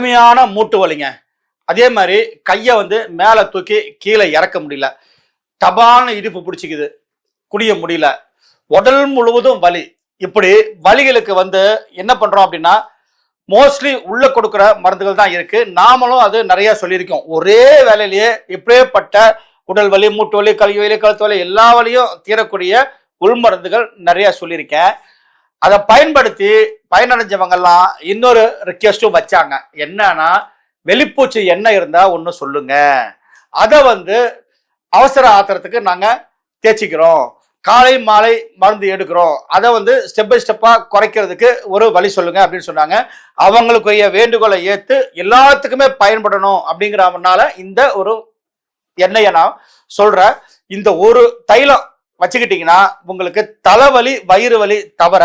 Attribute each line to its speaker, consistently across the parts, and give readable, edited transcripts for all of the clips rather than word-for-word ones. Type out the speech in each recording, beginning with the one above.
Speaker 1: கடுமையான மூட்டு வலிங்க. அதே மாதிரி கையை வந்து மேலே தூக்கி கீழே இறக்க முடியல, டபான இடுப்பு பிடிச்சிக்குது, குடிய முடியல, உடல் முழுவதும் வலி. இப்படி வலிகளுக்கு வந்து என்ன பண்றோம் அப்படின்னா மோஸ்ட்லி உள்ள கொடுக்குற மருந்துகள் தான் இருக்கு. நாமளும் அது நிறைய சொல்லியிருக்கோம். ஒரே வேலையிலேயே இப்படியேப்பட்ட உடல் வலி, மூட்டு வலி, கல்வி வலி, கழுத்து வலி எல்லா வலியும் தீரக்கூடிய உள்மருந்துகள் நிறைய சொல்லியிருக்கேன். அதை பயன்படுத்தி பயனடைஞ்சவங்கெல்லாம் இன்னொரு ரிக்வெஸ்டும் வச்சாங்க. என்னன்னா, வெளிப்பூச்சி எண்ணெய் இருந்தா ஒன்று சொல்லுங்க, அதை வந்து அவசர ஆத்திரத்துக்கு நாங்க தேய்ச்சிக்கிறோம், காலை மாலை மருந்து எடுக்கிறோம், அதை வந்து ஸ்டெப் பை ஸ்டெப்பா குறைக்கிறதுக்கு ஒரு வழி சொல்லுங்க அப்படின்னு சொன்னாங்க. அவங்களுக்குரிய வேண்டுகோளை ஏற்று எல்லாத்துக்குமே பயன்படணும் அப்படிங்கிறனால இந்த ஒரு எண்ணெயை நான் சொல்றேன். இந்த ஒரு தைலம் வச்சுக்கிட்டீங்கன்னா உங்களுக்கு தலைவலி, வயிறு வலி தவிர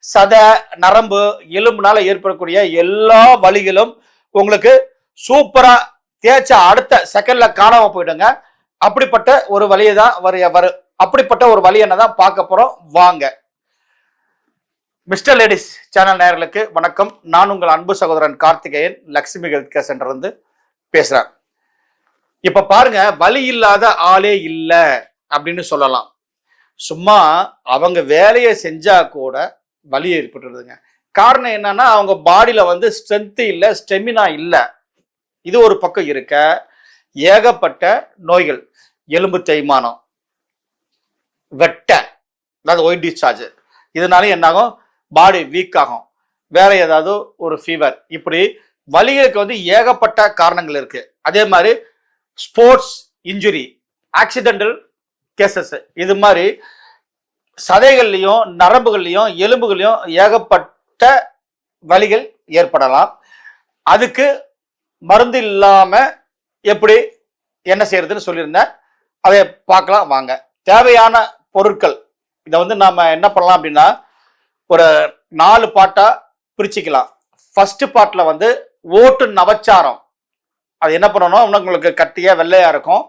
Speaker 1: சதை, நரம்பு, எலும்புனால ஏற்படக்கூடிய எல்லா வலிகளும் உங்களுக்கு சூப்பரா தேய்ச்ச அடுத்த செகண்ட்ல காணாம போயிடுங்க. அப்படிப்பட்ட ஒரு வலியை தான் அப்படிப்பட்ட ஒரு வழி என்னதான் பார்க்க போறோம். வாங்க. மிஸ்டர் லேடிஸ் சேனல் நேயர்களுக்கு வணக்கம். நான் உங்கள் அன்பு சகோதரன் Karthikeyan, Lakshmi health care centre இருந்து பேசுறேன். இப்ப பாருங்க, வலி இல்லாத ஆளே இல்லை அப்படின்னு சொல்லலாம். சும்மா அவங்க வேலையை செஞ்சா கூட வலி ஏற்பட்டுருதுங்க. காரணம் என்னன்னா, அவங்க பாடியில வந்து ஸ்ட்ரென்த் இல்லை, ஸ்டெமினா இல்லை. இது ஒரு பக்கம் இருக்க, ஏகப்பட்ட நோய்கள், எலும்பு தேய்மானம், வெட்ட, அதாவது ஒயிட் டிஸ்சார்ஜ், இதனால என்னாகும், பாடி வீக் ஆகும், வேற ஏதாவது ஒரு ஃபீவர், இப்படி வலிகளுக்கு வந்து ஏகப்பட்ட காரணங்கள் இருக்கு. அதே மாதிரி ஸ்போர்ட்ஸ் இன்ஜுரி, ஆக்சிடென்டல் கேசஸ், இது மாதிரி சதைகள்லையும் நரம்புகள்லையும் எலும்புகள்லையும் ஏகப்பட்ட வலிகள் ஏற்படலாம். அதுக்கு மருந்து இல்லாம எப்படி என்ன செய்யறதுன்னு சொல்லியிருந்தேன். அதை பார்க்கலாம் வாங்க. தேவையான பொருட்கள் இதை வந்து நாம என்ன பண்ணலாம் அப்படின்னா, ஒரு 4 பாட்டா பிரிச்சுக்கலாம். ஃபர்ஸ்ட் பார்ட்ல வந்து ஓட்டு நவச்சாரம், அது என்ன பண்ணணும், உங்களுக்கு கட்டியா வெள்ளையா இருக்கும்,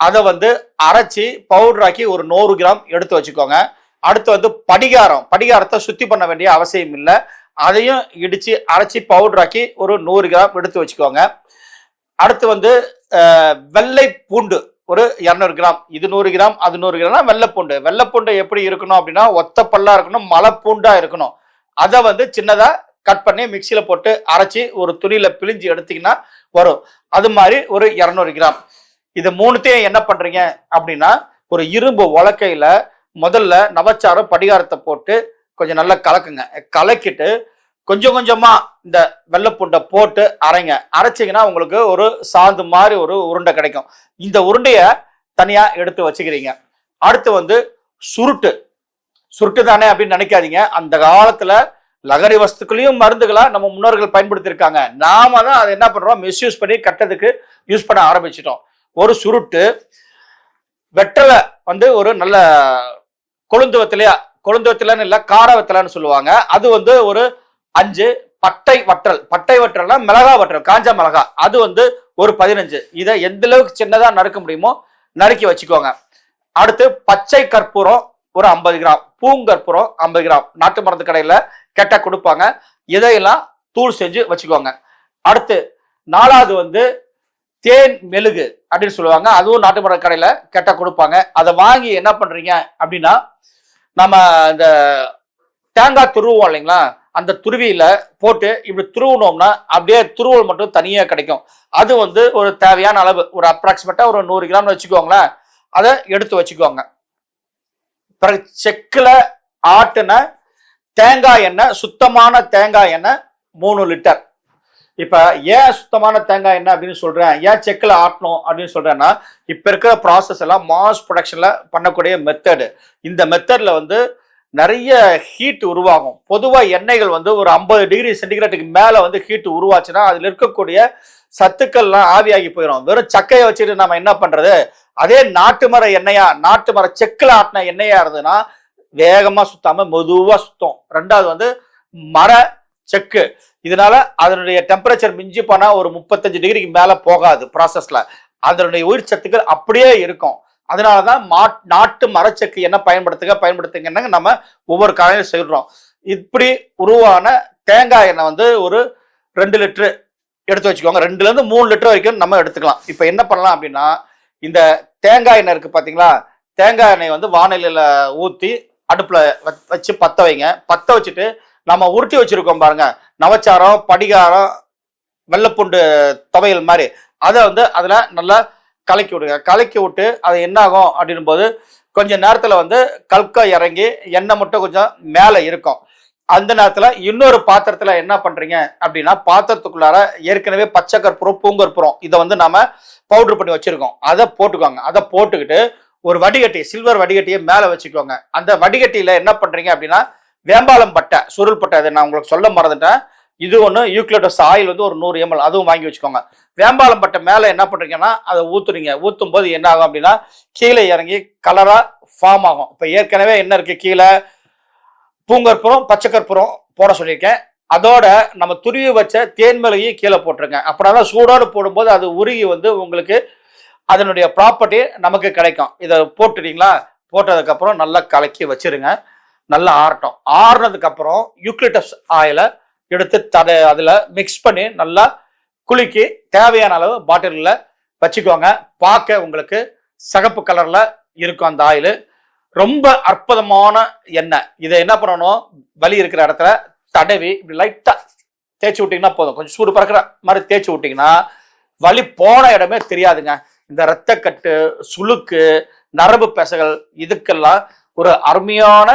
Speaker 1: அதை வந்து அரைச்சி பவுடராக்கி ஒரு 100 கிராம் எடுத்து வச்சுக்கோங்க. அடுத்து வந்து படிகாரத்தை சுத்தி பண்ண வேண்டிய அவசியம் இல்லை, அதையும் இடிச்சு அரைச்சி பவுடராக்கி ஒரு 100 கிராம் எடுத்து வச்சுக்கோங்க. அடுத்து வந்து வெள்ளை பூண்டு ஒரு 200 கிராம், இது 100 கிராம், அது 100 கிராம். வெள்ளைப்பூண்டு எப்படி இருக்கணும் அப்படின்னா, ஒத்த பல்லா இருக்கணும், மலை பூண்டா இருக்கணும். அதை வந்து சின்னதா கட் பண்ணி மிக்சியில போட்டு அரைச்சி ஒரு துணியில பிழிஞ்சு எடுத்தீங்கன்னா வரும். அது மாதிரி ஒரு 200 கிராம். இது மூணுத்தையும் என்ன பண்றீங்க அப்படின்னா, ஒரு இரும்பு உலக்கையில முதல்ல நவச்சாரம் படிகாரத்தை போட்டு கொஞ்சம் நல்லா கலக்குங்க. கலக்கிட்டு கொஞ்சம் கொஞ்சமா இந்த வெள்ளைப்பூண்டை போட்டு அரைங்க. அரைச்சிங்கன்னா உங்களுக்கு ஒரு சாந்து மாதிரி ஒரு உருண்டை கிடைக்கும். இந்த உருண்டைய தனியா எடுத்து வச்சுக்கிறீங்க. அடுத்து வந்து சுருட்டு தானே அப்படின்னு நினைக்காதீங்க. அந்த காலத்துல லகரி வஸ்துக்களையும் மருந்துகளா நம்ம முன்னோர்கள் பயன்படுத்தியிருக்காங்க. நாம தான் அதை என்ன பண்றோம், மிஸ்யூஸ் பண்ணி கட்டதுக்கு யூஸ் பண்ண ஆரம்பிச்சிட்டோம். ஒரு சுருட்டு, வெற்றலை வந்து ஒரு நல்ல கொழுந்துவத்திலன்னு இல்லை, கார வெத்தலைன்னு சொல்லுவாங்க, அது வந்து ஒரு 5. பட்டை வற்றல்னா மிளகா வற்றல், காஞ்ச மிளகா, அது வந்து ஒரு 15. இதை எந்த அளவுக்கு சின்னதா நறுக்க முடியுமோ நறுக்கி வச்சுக்கோங்க. அடுத்து பச்சை கற்பூரம் ஒரு 50 கிராம், பூங்கற்பூரம் 50 கிராம், நாட்டு மருந்து கடையில கேட்டா கொடுப்பாங்க. இதையெல்லாம் தூள் செஞ்சு வச்சுக்கோங்க. அடுத்து 4வது வந்து தேன் மெழுகு அப்படின்னு சொல்லுவாங்க, அதுவும் நாட்டு மருந்து கடையில கேட்டா கொடுப்பாங்க. அதை வாங்கி என்ன பண்றீங்க அப்படின்னா, நம்ம இந்த தேங்காய் துருவோம் இல்லைங்களா, அந்த துருவியில போட்டு இப்படி துருவினோம்னா அப்படியே துருவல் மட்டும் தனியா கிடைக்கும். அது வந்து ஒரு தேவையான அளவு, ஒரு அப்ராக்சிமேட்டா ஒரு 100 கிராம் வச்சுக்கோங்களேன். அதை எடுத்து வச்சுக்கோங்க. பிறகு செக்குல ஆட்டுன தேங்காய் எண்ணெய், சுத்தமான தேங்காய் எண்ணெய் 3 லிட்டர். இப்ப ஏன் சுத்தமான தேங்காய் எண்ணெய் அப்படின்னு சொல்றேன், ஏன் செக்கில் ஆட்டணும் அப்படின்னு சொல்றேன்னா, இப்ப இருக்கிற ப்ராசஸ் எல்லாம் மாஸ் ப்ரொடக்ஷன்ல பண்ணக்கூடிய மெத்தடு. இந்த மெத்தட்ல வந்து நிறைய ஹீட் உருவாகும். பொதுவா எண்ணெய்கள் வந்து ஒரு 50 டிகிரி சென்டிகிரேட்டுக்கு மேல வந்து ஹீட் உருவாச்சுன்னா அதுல இருக்கக்கூடிய சத்துக்கள்லாம் ஆவியாகி போயிடும். வெறும் சக்கையை வச்சுட்டு நம்ம என்ன பண்றது, அதே நாட்டு மர செக்கில் ஆட்டின எண்ணெயா இருந்ததுன்னா வேகமா சுத்தாம மெதுவா சுத்தம். 2வது வந்து மர செக்கு, இதனால அதனுடைய டெம்பரேச்சர் மிஞ்சி போனா ஒரு 35 டிகிரிக்கு மேல போகாது ப்ராசஸ்ல, அதனுடைய உயிர் சத்துக்கள் அப்படியே இருக்கும். அதனாலதான் நாட்டு மரச்செக்கு என்ன பயன்படுத்துங்கன்னா நம்ம ஒவ்வொரு காலையிலும் செய்யறோம். இப்படி உருவான தேங்காய் எண்ணெய் வந்து ஒரு 2 லிட்டரு எடுத்து வச்சுக்கோங்க. 2ல இருந்து 3 லிட்டர் வரைக்கும் நம்ம எடுத்துக்கலாம். இப்போ என்ன பண்ணலாம் அப்படின்னா, இந்த தேங்காய் எண்ணெய் இருக்கு பாத்தீங்களா, தேங்காய் எண்ணெய் வந்து வானிலையில ஊத்தி அடுப்புல வச்சு பத்த வைங்க. பத்த வச்சுட்டு நம்ம உருட்டி வச்சிருக்கோம் பாருங்க, நவச்சாரம், படிகாரம், வெள்ளைப்பூண்டு துவையல் மாதிரி, அதை வந்து அதுல நல்லா கலக்கி விடுங்க. கலக்கி விட்டு அது என்ன ஆகும் அப்படின்னும் போது கொஞ்ச நேரத்துல வந்து கல்கா இறங்கி எண்ணெய் மட்டும் கொஞ்சம் மேல இருக்கும். அந்த நேரத்துல இன்னொரு பாத்திரத்துல என்ன பண்றீங்க அப்படின்னா, பாத்திரத்துக்குள்ளார ஏற்கனவே பச்சை கற்பூரம், பூங்கற்பூரம் இதை வந்து நாம பவுடர் பண்ணி வச்சிருக்கோம். அதை போட்டுக்கோங்க. அதை போட்டுக்கிட்டு ஒரு வடிகட்டி, சில்வர் வடிகட்டியை மேல வச்சுக்கோங்க. அந்த வடிகட்டியில என்ன பண்றீங்க அப்படின்னா, வேம்பாலம் பட்டை, சுருள் பட்டை, அதை நான் உங்களுக்கு சொல்ல மறந்துட்டேன். இது ஒன்று யூக்லிப்டஸ் ஆயில் வந்து ஒரு 100 ml அதுவும் வாங்கி வச்சுக்கோங்க. வேம்பாலம் பட்டை மேல என்ன பண்றீங்கன்னா அதை ஊத்துறீங்க. ஊத்தும் போது என்ன ஆகும் அப்படின்னா, கீழே இறங்கி கலரா ஃபார்ம் ஆகும். இப்ப ஏற்கனவே என்ன இருக்கு, கீழே பூங்கற்புறம், பச்சை கற்பூரம் போட சொல்லியிருக்கேன். அதோட நம்ம துருவி வச்ச தேன்மிளகையும் கீழே போட்டுருங்க. அப்படின்னா சூடோடு போடும்போது அது உருகி வந்து உங்களுக்கு அதனுடைய ப்ராப்பர்ட்டி நமக்கு கிடைக்கும். இதை போட்டுட்டீங்களா, போட்டதுக்கு அப்புறம் நல்லா கலக்கி வச்சிருங்க. நல்லா ஆறட்டும். ஆறுனதுக்கு அப்புறம் யூக்லிப்டஸ் ஆயிலை எடுத்து அதுல மிக்ஸ் பண்ணி நல்லா குலுக்கி தேவையான அளவு பாட்டிலில் வச்சுக்கோங்க. பார்க்க உங்களுக்கு சிகப்பு கலர்ல இருக்கும் அந்த ஆயில். ரொம்ப அற்புதமான எண்ணெய். இதை என்ன பண்ணணும், வலி இருக்கிற இடத்துல தடவி இப்படி லைட்டா தேய்ச்சி விட்டீங்கன்னா போதும். கொஞ்சம் சூடு பறக்கிற மாதிரி தேய்ச்சி விட்டீங்கன்னா வலி போன இடமே தெரியாதுங்க. இந்த இரத்தக்கட்டு, சுளுக்கு, நரம்பு பெசகள் இதுக்கெல்லாம் ஒரு அருமையான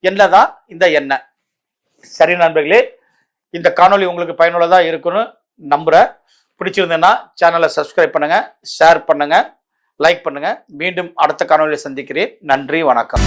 Speaker 1: எண்ணெய் தான் இந்த எண்ணெய். சரி நண்பர்களே, இந்த காணொளி உங்களுக்கு பயனுள்ளதா இருக்குன்னு நம்புறேன். பிடிச்சிருந்தேன்னா சேனலை சப்ஸ்கிரைப் பண்ணுங்க, ஷேர் பண்ணுங்க, லைக் பண்ணுங்க. மீண்டும் அடுத்த காணொளியை சந்திக்கிறேன். நன்றி, வணக்கம்.